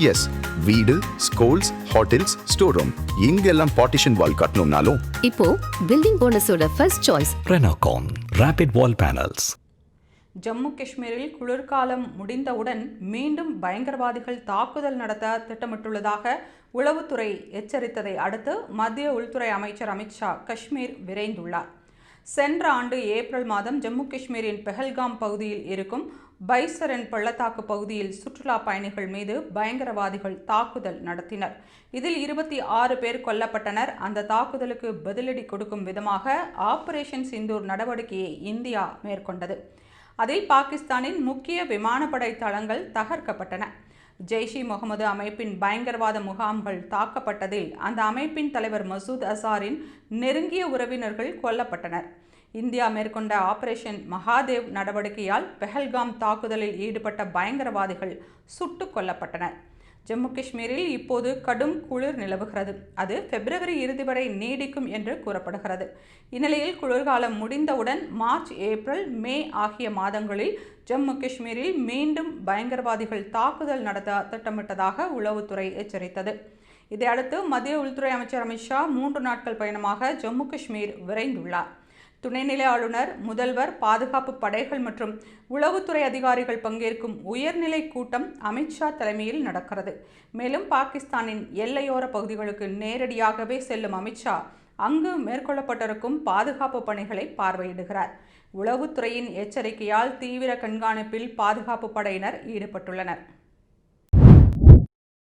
S, வீடு, schools, hotels, store room இங்கெல்லாம் partition wall கட்டணும்னாலும் இப்போ பில்டிங் போனஸோட first choice Renocon Rapid Wall Panels. Jammu காஷ்மீரில் குளிர்காலம் முடிந்தவுடன் மீண்டும் பயங்கரவாதிகள் தாக்குதல் நடத்த திட்டமிட்டுள்ளதாக உளவுத்துறை எச்சரித்ததை அடுத்து மத்திய உள்துறை அமைச்சர் அமித்ஷா காஷ்மீர் விரைந்துள்ளார். சென்ற ஆண்டு ஏப்ரல் மாதம் ஜம்மு காஷ்மீரின் பெஹல்காம் பகுதியில் இருக்கும் பைசரன் பள்ளத்தாக்கு பகுதியில் சுற்றுலா பயணிகள் மீது பயங்கரவாதிகள் தாக்குதல் நடத்தினர். இதில் 26 பேர் கொல்லப்பட்டனர். அந்த தாக்குதலுக்கு பதிலடி கொடுக்கும் விதமாக ஆபரேஷன் சிந்தூர் நடவடிக்கையை இந்தியா மேற்கொண்டது. அதில் பாகிஸ்தானின் முக்கிய விமானப்படை தளங்கள் தகர்க்கப்பட்டன. ஜெய்ஷ்-இ-முகமது அமைப்பின் பயங்கரவாத முகாம்கள் தாக்கப்பட்டதில் அந்த அமைப்பின் தலைவர் மசூத் அசாரின் நெருங்கிய உறவினர்கள் கொல்லப்பட்டனர். இந்தியா மேற்கொண்ட ஆபரேஷன் மகாதேவ் நடவடிக்கையால் பெஹல்காம் தாக்குதலில் ஈடுபட்ட பயங்கரவாதிகள் சுட்டுக் கொல்லப்பட்டனர். ஜம்மு காஷ்மீரில் இப்போது கடும் குளிர் நிலவுகிறது. அது பிப்ரவரி இறுதி வரை நீடிக்கும் என்று கூறப்படுகிறது. இந்நிலையில் குளிர்காலம் முடிந்தவுடன் மார்ச், ஏப்ரல், மே ஆகிய மாதங்களில் ஜம்மு காஷ்மீரில் மீண்டும் பயங்கரவாதிகள் தாக்குதல் நடத்த திட்டமிட்டதாக உளவுத்துறை எச்சரித்தது. இதையடுத்து மத்திய உள்துறை அமைச்சர் அமித்ஷா 3 நாட்கள் பயணமாக ஜம்மு காஷ்மீர் விரைந்துள்ளார். துணைநிலை ஆளுநர், முதல்வர், பாதுகாப்பு படைகள் மற்றும் உளவுத்துறை அதிகாரிகள் பங்கேற்கும் உயர்நிலை கூட்டம் அமித்ஷா தலைமையில் நடக்கிறது. மேலும் பாகிஸ்தானின் எல்லையோர பகுதிகளுக்கு நேரடியாகவே செல்லும் அமித்ஷா அங்கு மேற்கொள்ளப்பட்டிருக்கும் பாதுகாப்பு பணிகளை பார்வையிடுகிறார். உளவுத்துறையின் எச்சரிக்கையால் தீவிர கண்காணிப்பில் பாதுகாப்பு படையினர் ஈடுபட்டுள்ளனர்.